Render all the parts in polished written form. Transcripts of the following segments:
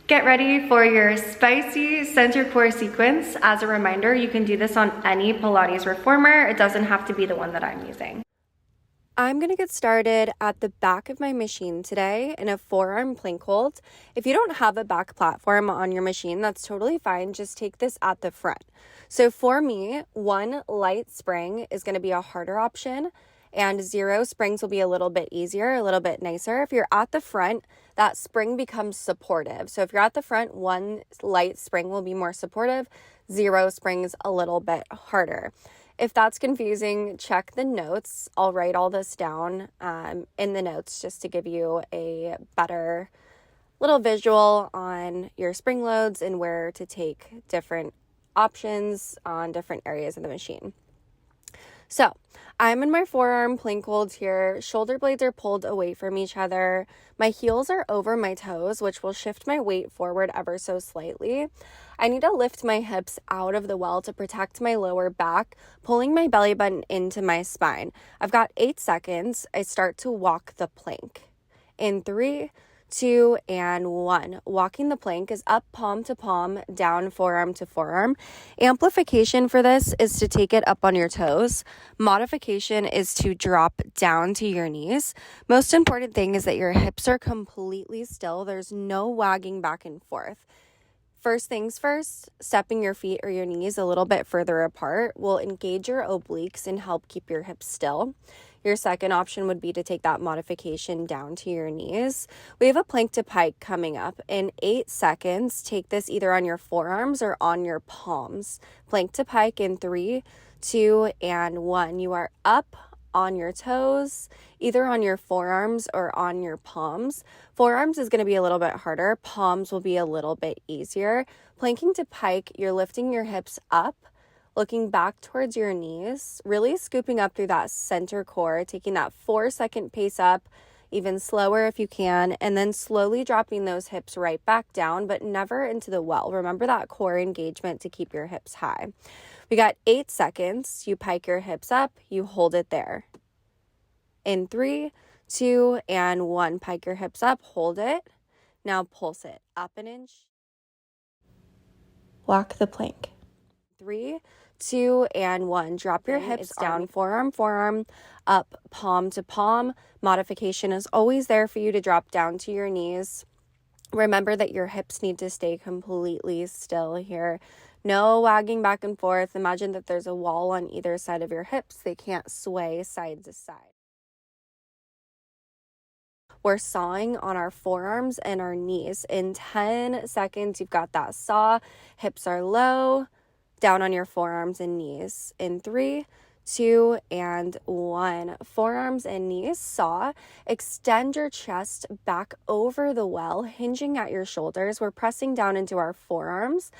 Get ready for your spicy center core sequence. As a reminder, you can do this on any Pilates reformer. It doesn't have to be the one that I'm using. I'm going to get started at the back of my machine today in a forearm plank hold. If you don't have a back platform on your machine, that's totally fine. Just take this at the front. So for me, one light spring is going to be a harder option, and 0 springs will be a little bit easier, a little bit nicer. If you're at the front, that spring becomes supportive. So if you're at the front, one light spring will be more supportive, 0 springs a little bit harder. If that's confusing, check the notes. I'll write all this down in the notes just to give you a better little visual on your spring loads and where to take different options on different areas of the machine. So I'm in my forearm plank holds here. Shoulder blades are pulled away from each other. My heels are over my toes, which will shift my weight forward ever so slightly. I need to lift my hips out of the well to protect my lower back, pulling my belly button into my spine. I've got 8 seconds. I start to walk the plank. In 3, 2, and 1. Walking the plank is up palm to palm, down forearm to forearm. Amplification for this is to take it up on your toes. Modification is to drop down to your knees. Most important thing is that your hips are completely still. There's no wagging back and forth. First things first, stepping your feet or your knees a little bit further apart will engage your obliques and help keep your hips still. Your second option would be to take that modification down to your knees. We have a plank to pike coming up. In 8 seconds, take this either on your forearms or on your palms. Plank to pike in 3, 2, and 1. You are up on your toes, either on your forearms or on your palms. Forearms is going to be a little bit harder. Palms will be a little bit easier. Planking to pike, you're lifting your hips up, looking back towards your knees, really scooping up through that center core, taking that 4-second pace up, even slower if you can, and then slowly dropping those hips right back down, but never into the well. Remember that core engagement to keep your hips high. We got 8 seconds. You pike your hips up, you hold it there. In 3, 2, and 1, pike your hips up, hold it. Now pulse it up an inch. Walk the plank. 3, 2, and 1. Drop your hips down, forearm, forearm, up, palm to palm. Modification is always there for you to drop down to your knees. Remember that your hips need to stay completely still here. No wagging back and forth. Imagine that there's a wall on either side of your hips. They can't sway side to side. We're sawing on our forearms and our knees. In 10 seconds, you've got that saw. Hips are low, down on your forearms and knees. In 3, 2, and 1. Forearms and knees, saw. Extend your chest back over the well, hinging at your shoulders. We're pressing down into our forearms.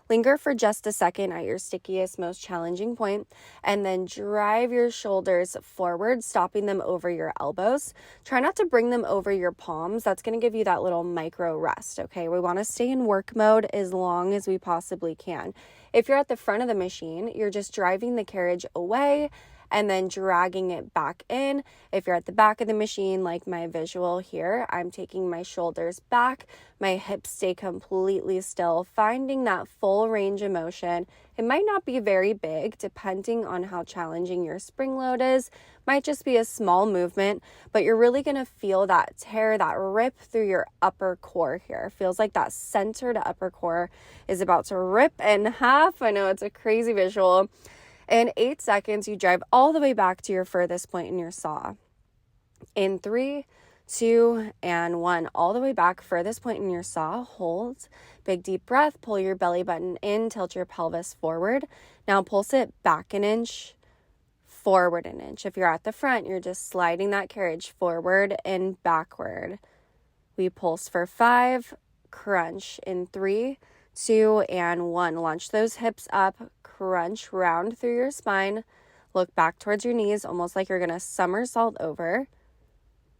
Linger for just a second at your stickiest, most challenging point, and then drive your shoulders forward, stopping them over your elbows. Try not to bring them over your palms. That's going to give you that little micro rest, okay? We want to stay in work mode as long as we possibly can. If you're at the front of the machine, you're just driving the carriage away and then dragging it back in. If you're at the back of the machine, like my visual here, I'm taking my shoulders back, my hips stay completely still, finding that full range of motion. It might not be very big, depending on how challenging your spring load is. Might just be a small movement, but you're really gonna feel that tear, that rip through your upper core here. Feels like that center to upper core is about to rip in half. I know it's a crazy visual. In 8 seconds, you drive all the way back to your furthest point in your saw. In 3, 2, and 1, all the way back, furthest point in your saw, hold. Big deep breath, pull your belly button in, tilt your pelvis forward. Now pulse it back an inch, forward an inch. If you're at the front, you're just sliding that carriage forward and backward. We pulse for 5, crunch in 3, 2, and 1. Launch those hips up, crunch, round through your spine. Look back towards your knees, almost like you're going to somersault over.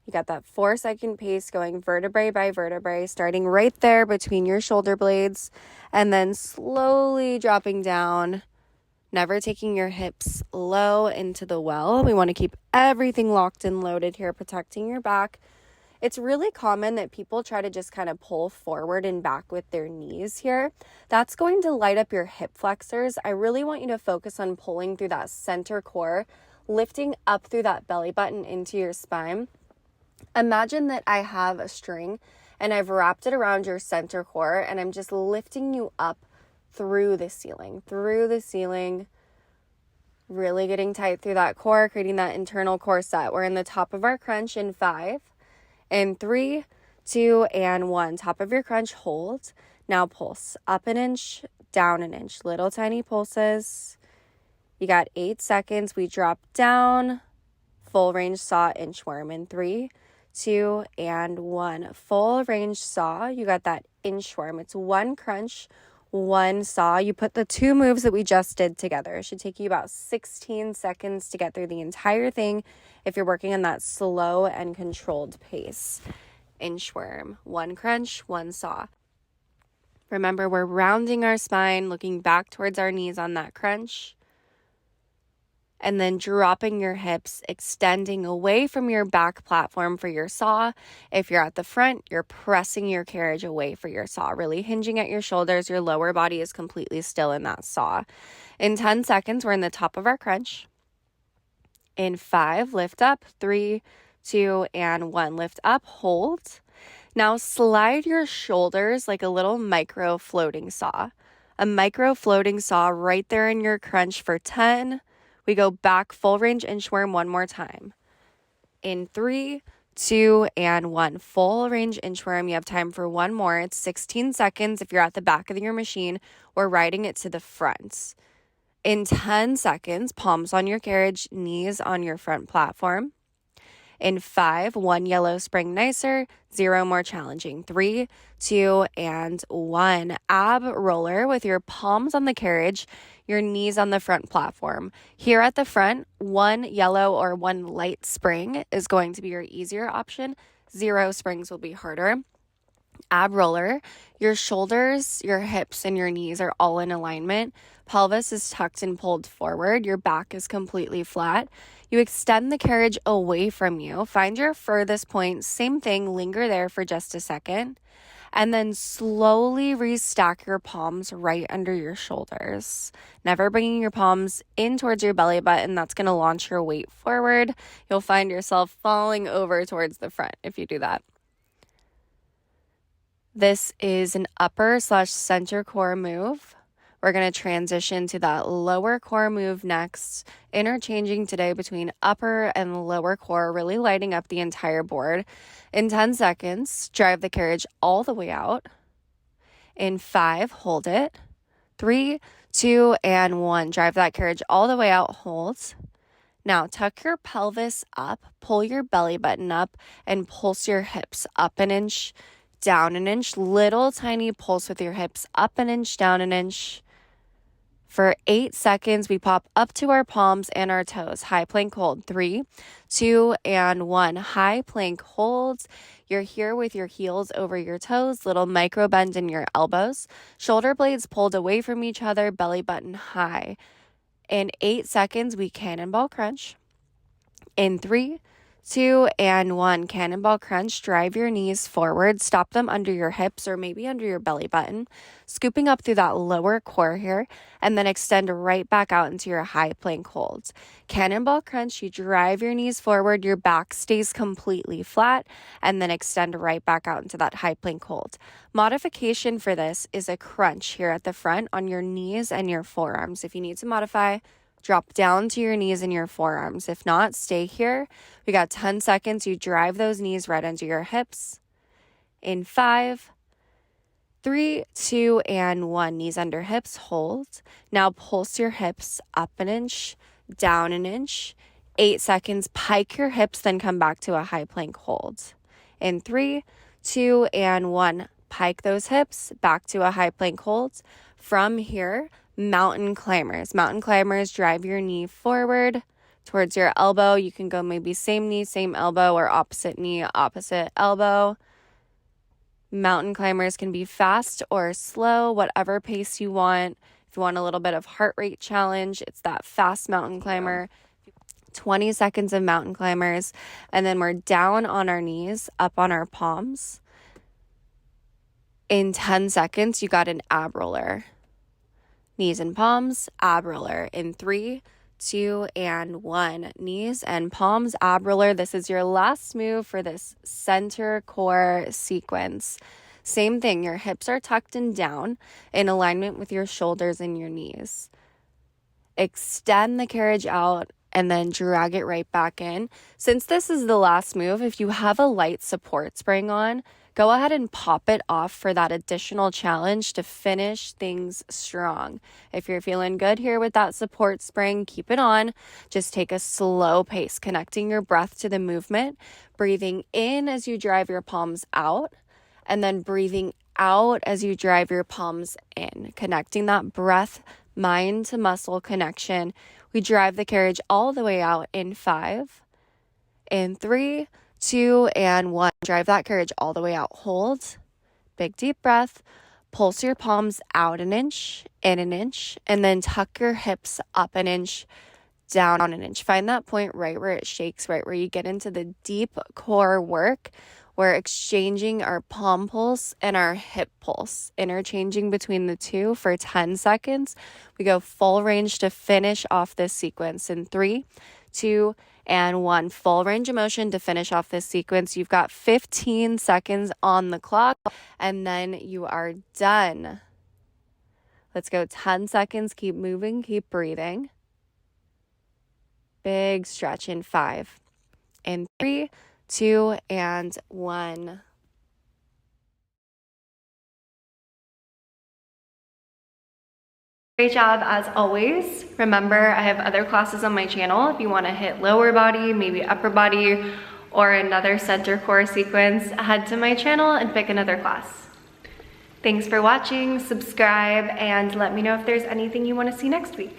You got that 4-second pace going vertebrae by vertebrae, starting right there between your shoulder blades, and then slowly dropping down, never taking your hips low into the well. We want to keep everything locked and loaded here, protecting your back. It's really common that people try to just kind of pull forward and back with their knees here. That's going to light up your hip flexors. I really want you to focus on pulling through that center core, lifting up through that belly button into your spine. Imagine that I have a string and I've wrapped it around your center core and I'm just lifting you up through the ceiling, really getting tight through that core, creating that internal core set. We're in the top of our crunch in 5, in 3, 2, and 1. Top of your crunch, hold. Now pulse up an inch, down an inch, little tiny pulses. You got 8 seconds. We drop down, full range saw, inchworm in 3, 2, and 1. Full range saw. You got that inchworm. It's 1 crunch, 1 saw. You put the 2 moves that we just did together. It should take you about 16 seconds to get through the entire thing if you're working on that slow and controlled pace. Inchworm, 1 crunch, 1 saw. Remember, we're rounding our spine, looking back towards our knees on that crunch. And then dropping your hips, extending away from your back platform for your saw. If you're at the front, you're pressing your carriage away for your saw, really hinging at your shoulders. Your lower body is completely still in that saw. In 10 seconds, we're in the top of our crunch. In 5, lift up, 3, 2, and 1. Lift up, hold. Now slide your shoulders like a little micro floating saw. A micro floating saw right there in your crunch for 10. We go back, full range inchworm one more time. In 3, 2, and 1. Full range inchworm. You have time for one more. It's 16 seconds if you're at the back of your machine or riding it to the front. In 10 seconds, palms on your carriage, knees on your front platform. In 5, 1 yellow spring nicer, 0 more challenging. 3, 2, and 1. Ab roller with your palms on the carriage, your knees on the front platform. Here at the front, 1 yellow or 1 light spring is going to be your easier option. 0 springs will be harder. Ab roller, your shoulders, your hips, and your knees are all in alignment. Pelvis is tucked and pulled forward. Your back is completely flat. You extend the carriage away from you. Find your furthest point. Same thing. Linger there for just a second. And then slowly restack your palms right under your shoulders. Never bringing your palms in towards your belly button. That's going to launch your weight forward. You'll find yourself falling over towards the front if you do that. This is an upper/center core move. We're going to transition to that lower core move next, interchanging today between upper and lower core, really lighting up the entire board. In 10 seconds, drive the carriage all the way out. In 5, hold it. 3, 2, and 1. Drive that carriage all the way out, hold. Now tuck your pelvis up, pull your belly button up, and pulse your hips up an inch, down an inch. Little tiny pulse with your hips up an inch, down an inch. For 8 seconds, we pop up to our palms and our toes. High plank hold. 3, 2, and 1. High plank holds. You're here with your heels over your toes, little micro bend in your elbows. Shoulder blades pulled away from each other, belly button high. In 8 seconds, we cannonball crunch. In 3, 2, and 1. Cannonball crunch. Drive your knees forward. Stop them under your hips or maybe under your belly button. Scooping up through that lower core here. And then extend right back out into your high plank holds. Cannonball crunch. You drive your knees forward. Your back stays completely flat. And then extend right back out into that high plank hold. Modification for this is a crunch here at the front on your knees and your forearms. If you need to modify, drop down to your knees and your forearms. If not, stay here. We got 10 seconds. You drive those knees right under your hips. In 5, 3, 2, and 1. Knees under hips. Hold. Now pulse your hips up an inch, down an inch. 8 seconds. Pike your hips, then come back to a high plank hold. In 3, 2, and 1. Pike those hips, back to a high plank hold. From here, mountain climbers. Mountain climbers, drive your knee forward towards your elbow. You can go maybe same knee, same elbow, or opposite knee, opposite elbow. Mountain climbers can be fast or slow, whatever pace you want. If you want a little bit of heart rate challenge, it's that fast mountain climber. 20 seconds of mountain climbers, and then we're down on our knees, up on our palms. In 10 seconds, you got an ab roller. Knees and palms, ab roller. In 3, 2, and 1. Knees and palms, ab roller. This is your last move for this center core sequence. Same thing, your hips are tucked and down in alignment with your shoulders and your knees. Extend the carriage out and then drag it right back in. Since this is the last move, if you have a light support spring on, go ahead and pop it off for that additional challenge to finish things strong. If you're feeling good here with that support spring, keep it on. Just take a slow pace, connecting your breath to the movement, breathing in as you drive your palms out, and then breathing out as you drive your palms in, connecting that breath, mind to muscle connection. We drive the carriage all the way out in 5, in 3, 2, and 1. Drive that carriage all the way out. Hold. Big deep breath. Pulse your palms out an inch, in an inch, and then tuck your hips up an inch, down an inch. Find that point right where it shakes, right where you get into the deep core work. We're exchanging our palm pulse and our hip pulse, interchanging between the two for 10 seconds. We go full range to finish off this sequence in 3, 2, and 1. Full range of motion to finish off this sequence. You've got 15 seconds on the clock, and then you are done. Let's go 10 seconds. Keep moving, keep breathing. Big stretch in 5, in 3, 2, and 1. Great job as always. Remember, I have other classes on my channel if you want to hit lower body, maybe upper body, or another center core sequence. Head to my channel and pick another class. Thanks for watching, subscribe, and let me know if there's anything you want to see next week.